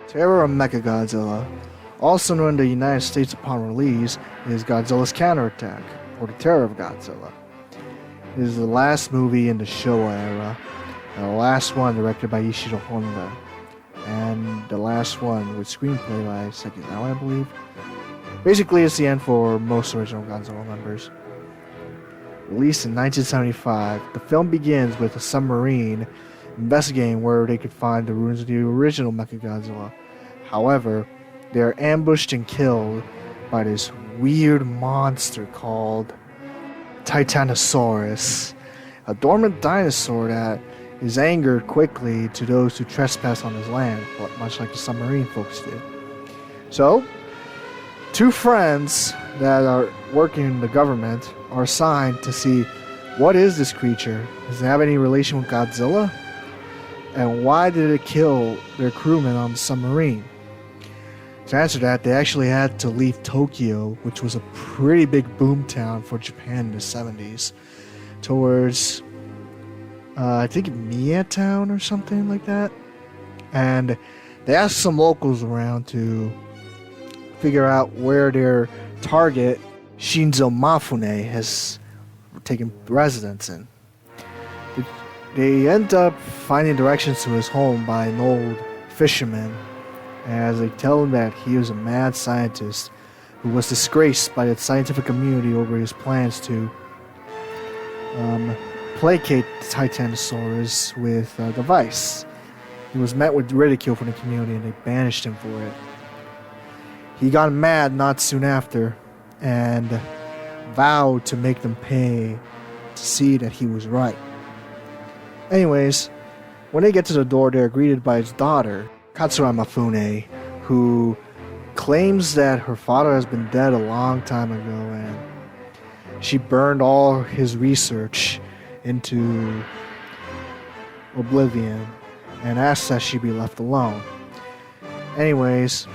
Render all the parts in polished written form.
Terror of Mechagodzilla, also known in the United States upon release, is Godzilla's counterattack, or the Terror of Godzilla. It is the last movie in the Showa era, and the last one directed by Ishiro Honda, and the last one with screenplay by Sekizawa, I believe. Basically, it's the end for most original Godzilla members. Released in 1975, the film begins with a submarine investigating where they could find the ruins of the original Mechagodzilla. However, they are ambushed and killed by this weird monster called Titanosaurus, a dormant dinosaur that is angered quickly to those who trespass on his land, much like the submarine folks did. So, two friends that are working in the government are assigned to see what is this creature, does it have any relation with Godzilla, and why did it kill their crewmen on the submarine. To answer that, they actually had to leave Tokyo, which was a pretty big boomtown for Japan in the 70s, towards, I think, Miyatown or something like that. And they asked some locals around to figure out where their target, Shinzo Mafune, has taken residence in. They end up finding directions to his home by an old fisherman, as they tell him that he was a mad scientist who was disgraced by the scientific community over his plans to placate the Titanosaurus with a device. He was met with ridicule from the community and they banished him for it. He got mad not soon after and vowed to make them pay to see that he was right. Anyways, when they get to the door, they're greeted by his daughter, Katsura Mafune, who claims that her father has been dead a long time ago and she burned all his research into oblivion and asks that she be left alone. Anyways,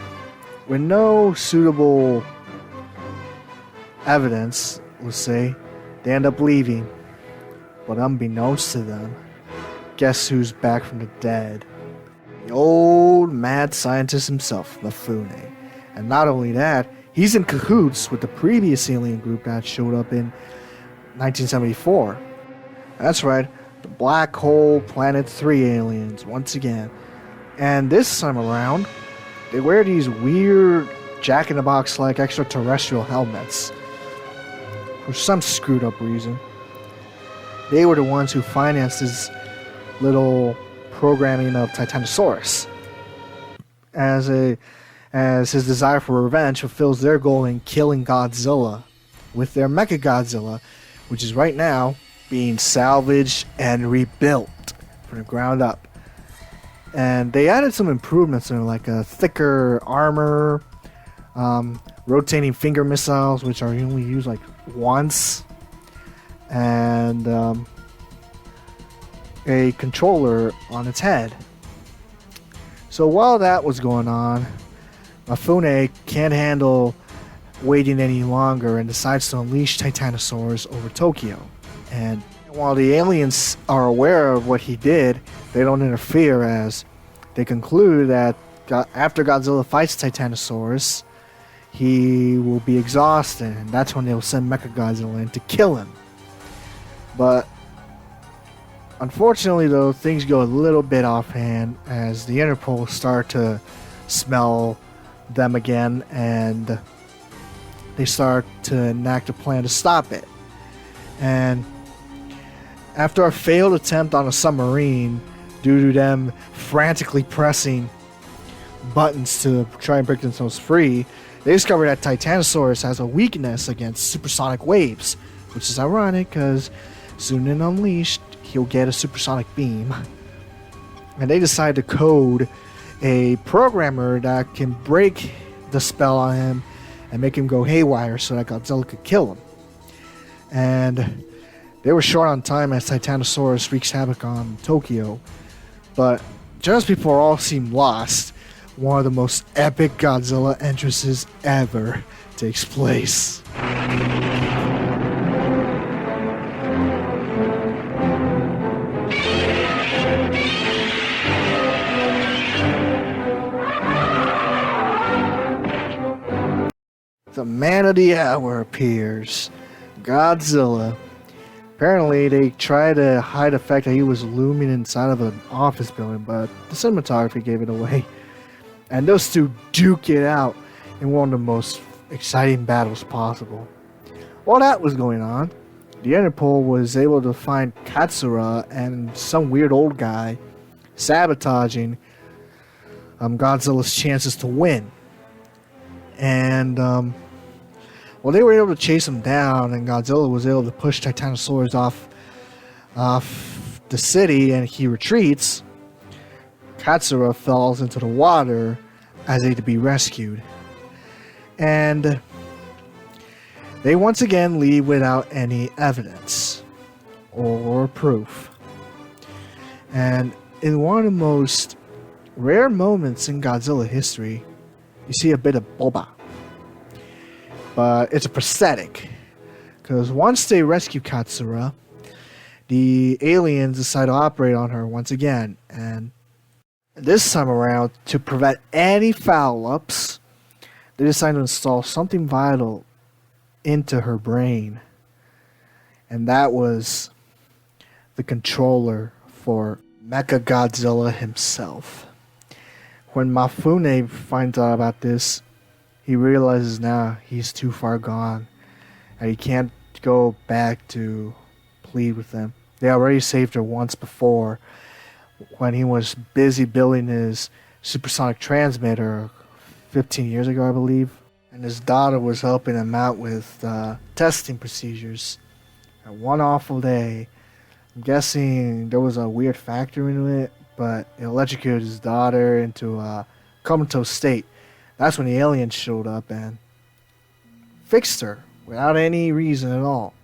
with no suitable evidence, let's say, they end up leaving. But unbeknownst to them, guess who's back from the dead? The old mad scientist himself, Mafune. And not only that, he's in cahoots with the previous alien group that showed up in 1974. That's right, the Black Hole Planet 3 aliens, once again. And this time around, they wear these weird Jack-in-the-Box like extraterrestrial helmets. For some screwed up reason. They were the ones who financed this little programming of Titanosaurus. As his desire for revenge fulfills their goal in killing Godzilla with their Mechagodzilla, which is right now being salvaged and rebuilt from the ground up. And they added some improvements in it, like a thicker armor, rotating finger missiles, which are only used like once, and a controller on its head. So while that was going on, Mafune can't handle waiting any longer and decides to unleash Titanosaurs over Tokyo. And while the aliens are aware of what he did, they don't interfere, as they conclude that after Godzilla fights Titanosaurus, he will be exhausted, and that's when they'll send Mechagodzilla in to kill him. But unfortunately, though, things go a little bit offhand as the Interpol start to smell them again, and they start to enact a plan to stop it. And after a failed attempt on a submarine, due to them frantically pressing buttons to try and break themselves free, they discover that Titanosaurus has a weakness against supersonic waves, which is ironic because soon and unleashed, he'll get a supersonic beam. And they decide to code a programmer that can break the spell on him and make him go haywire so that Godzilla could kill him. And they were short on time as Titanosaurus wreaks havoc on Tokyo. But just before all seemed lost, one of the most epic Godzilla entrances ever takes place. The man of the hour appears, Godzilla. Apparently, they tried to hide the fact that he was looming inside of an office building, but the cinematography gave it away. And those two duke it out in one of the most exciting battles possible. While that was going on, the Interpol was able to find Katsura and some weird old guy sabotaging Godzilla's chances to win. And well, they were able to chase him down, and Godzilla was able to push Titanosaurus off the city, and he retreats. Katsura falls into the water as a to be rescued. And they once again leave without any evidence or proof. And in one of the most rare moments in Godzilla history, you see a bit of boba. But it's a prosthetic. Because once they rescue Katsura, the aliens decide to operate on her once again. And this time around, to prevent any foul-ups, they decide to install something vital into her brain. And that was the controller for Mechagodzilla himself. When Mifune finds out about this, he realizes now he's too far gone and he can't go back to plead with them. They already saved her once before when he was busy building his supersonic transmitter 15 years ago, I believe. And his daughter was helping him out with testing procedures. And one awful day, I'm guessing there was a weird factor into it, but it electrocuted his daughter into a comatose state. That's when the aliens showed up and fixed her without any reason at all,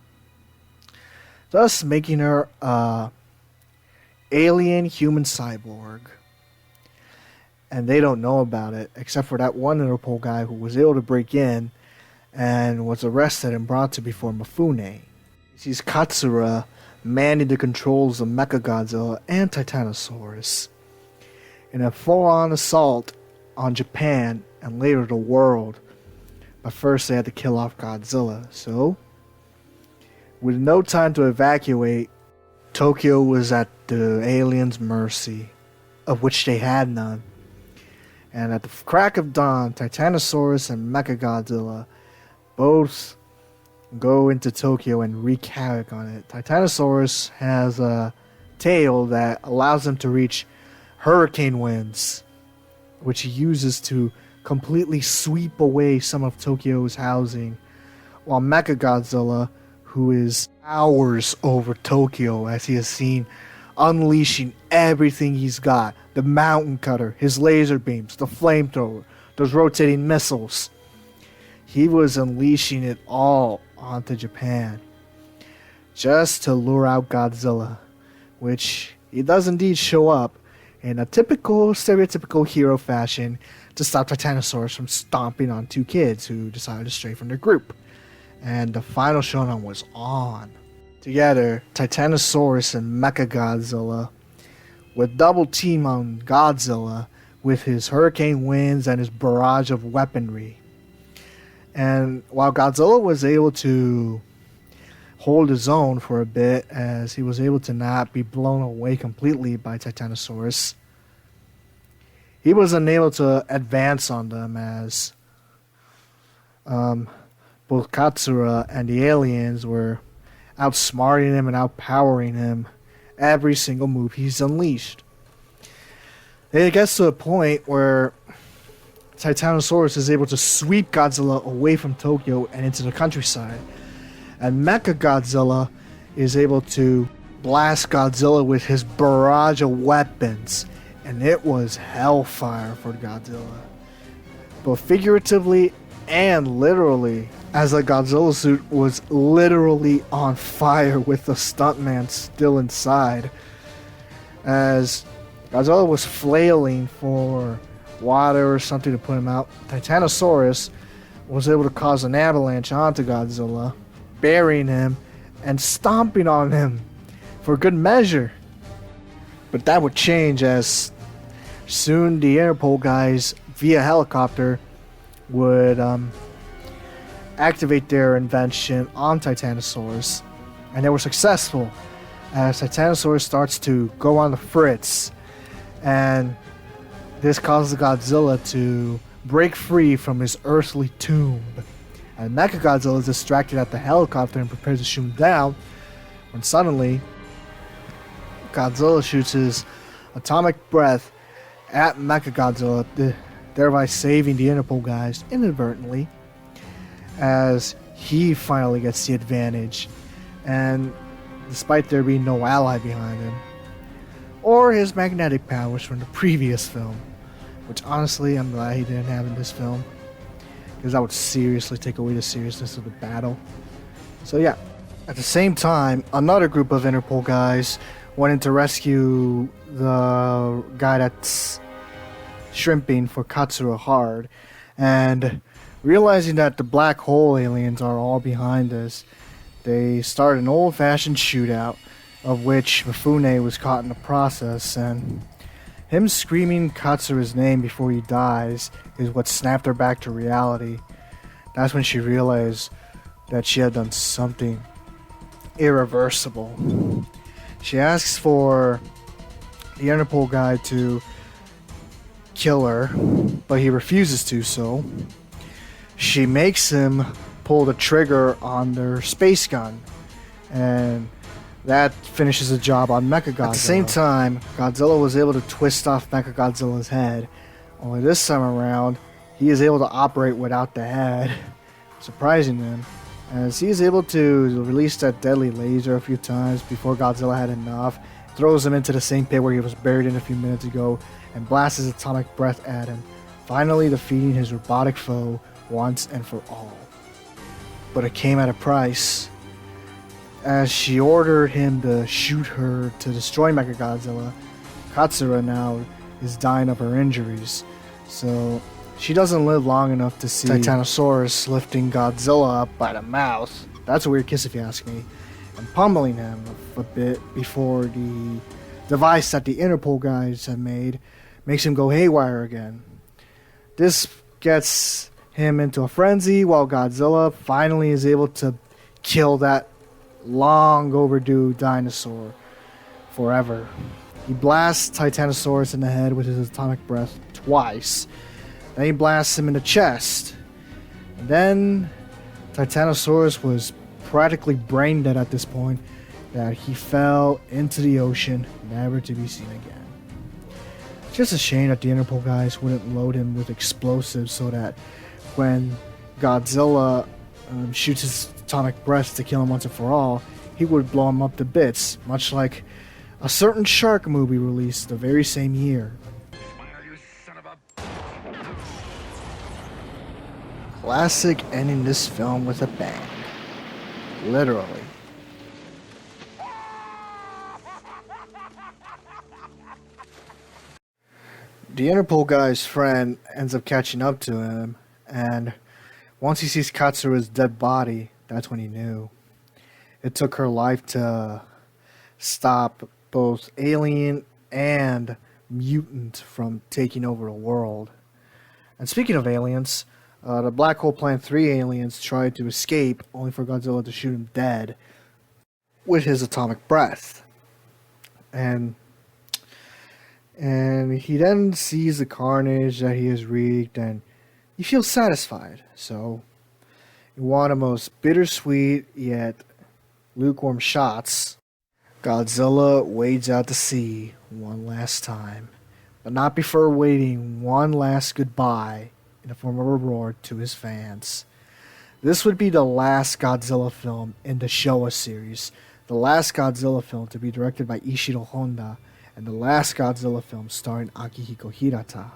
thus making her a alien human cyborg. And they don't know about it, except for that one Interpol guy who was able to break in and was arrested and brought to before Mifune. He sees Katsura manning the controls of Mechagodzilla and Titanosaurus in a full-on assault on Japan and later the world. But first they had to kill off Godzilla. So, with no time to evacuate, Tokyo was at the aliens' mercy, of which they had none. And at the crack of dawn, Titanosaurus and Mechagodzilla both go into Tokyo and wreak havoc on it. Titanosaurus has a tail that allows him to reach hurricane winds, which he uses to completely sweep away some of Tokyo's housing, while Mechagodzilla, who is towers over Tokyo as he is seen unleashing everything he's got, the mountain cutter, his laser beams, the flamethrower, those rotating missiles. He was unleashing it all onto Japan just to lure out Godzilla, which he does indeed show up in a typical, stereotypical hero fashion to stop Titanosaurus from stomping on two kids who decided to stray from their group. And the final showdown was on. Together, Titanosaurus and Mechagodzilla would double team on Godzilla with his hurricane winds and his barrage of weaponry. And while Godzilla was able to hold his own for a bit, as he was able to not be blown away completely by Titanosaurus, he was unable to advance on them as both Katsura and the aliens were outsmarting him and outpowering him every single move he's unleashed. It gets to a point where Titanosaurus is able to sweep Godzilla away from Tokyo and into the countryside, and Mechagodzilla is able to blast Godzilla with his barrage of weapons and it was hellfire for Godzilla, both figuratively and literally, as the Godzilla suit was literally on fire with the stuntman still inside. As Godzilla was flailing for water or something to put him out, Titanosaurus was able to cause an avalanche onto Godzilla, burying him and stomping on him for good measure. But that would change as soon the Interpol guys via helicopter would activate their invention on Titanosaurus, and they were successful as Titanosaurus starts to go on the fritz, and this causes Godzilla to break free from his earthly tomb. And Mechagodzilla is distracted at the helicopter and prepares to shoot him down, when suddenly Godzilla shoots his atomic breath at Mechagodzilla, thereby saving the Interpol guys inadvertently, as he finally gets the advantage, and despite there being no ally behind him, or his magnetic powers from the previous film, which honestly I'm glad he didn't have in this film, because that would seriously take away the seriousness of the battle. So yeah, at the same time, another group of Interpol guys went in to rescue the guy that's shrimping for Katsura hard, and realizing that the black hole aliens are all behind us, they start an old-fashioned shootout, of which Mifune was caught in the process, and him screaming Katsura's name before he dies is what snapped her back to reality. That's when she realized that she had done something irreversible. She asks for the Interpol guy to kill her, but he refuses to, so she makes him pull the trigger on their space gun, and that finishes the job on Mechagodzilla. At the same time, Godzilla was able to twist off Mechagodzilla's head, only this time around, he is able to operate without the head, surprising him, as he is able to release that deadly laser a few times before Godzilla had enough, throws him into the same pit where he was buried in a few minutes ago, and blasts his atomic breath at him, finally defeating his robotic foe once and for all. But it came at a price, as she ordered him to shoot her to destroy Mechagodzilla. Katsura now is dying of her injuries, so she doesn't live long enough to see Titanosaurus lifting Godzilla up by the mouth. That's a weird kiss if you ask me, and pummeling him a bit before the device that the Interpol guys have made makes him go haywire again. This gets him into a frenzy, while Godzilla finally is able to kill that long overdue dinosaur forever. He blasts Titanosaurus in the head with his atomic breath twice. Then he blasts him in the chest. And then Titanosaurus was practically brain dead at this point, that he fell into the ocean, never to be seen again. It's just a shame that the Interpol guys wouldn't load him with explosives so that when Godzilla shoots his atomic breath to kill him once and for all, he would blow him up to bits, much like a certain shark movie released the very same year. Classic ending this film with a bang. Literally. The Interpol guy's friend ends up catching up to him, and once he sees Katsura's dead body, that's when he knew. It took her life to stop both alien and mutant from taking over the world. And speaking of aliens, the Black Hole Planet 3 aliens tried to escape, only for Godzilla to shoot him dead with his atomic breath. And he then sees the carnage that he has wreaked, and he feels satisfied. So, in one of the most bittersweet yet lukewarm shots, Godzilla wades out to sea one last time, but not before waving one last goodbye in the form of a roar to his fans. This would be the last Godzilla film in the Showa series, the last Godzilla film to be directed by Ishiro Honda, and the last Godzilla film starring Akihiko Hirata.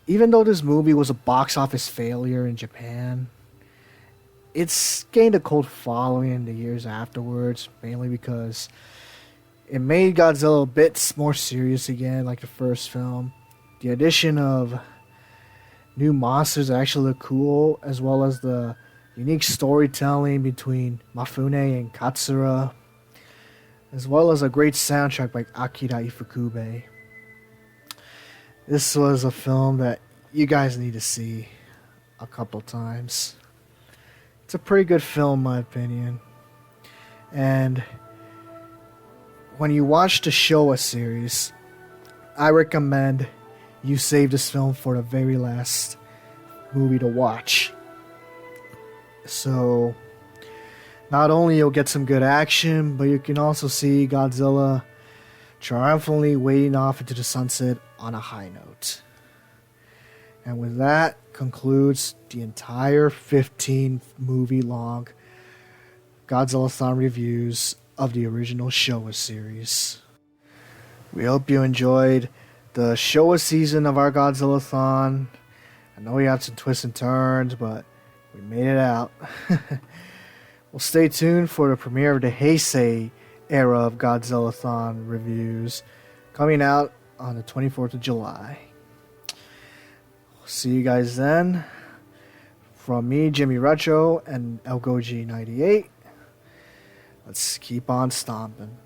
Even though this movie was a box office failure in Japan, it's gained a cult following in the years afterwards, mainly because it made Godzilla a bit more serious again, like the first film. The addition of new monsters that actually look cool, as well as the unique storytelling between Mifune and Katsura, as well as a great soundtrack by Akira Ifukube. This was a film that you guys need to see a couple times. It's a pretty good film, in my opinion. And when you watch the Showa series, I recommend you save this film for the very last movie to watch. So, not only you'll get some good action, but you can also see Godzilla triumphantly wading off into the sunset on a high note. And with that concludes the entire 15 movie long Godzillathon reviews of the original Showa series. We hope you enjoyed the Showa season of our Godzillathon. I know we had some twists and turns, but we made it out. Well, stay tuned for the premiere of the Heisei era of Godzillathon reviews coming out on the 24th of July. See you guys then. From me, Jimmy Retro, and ElGoji98. Let's keep on stomping.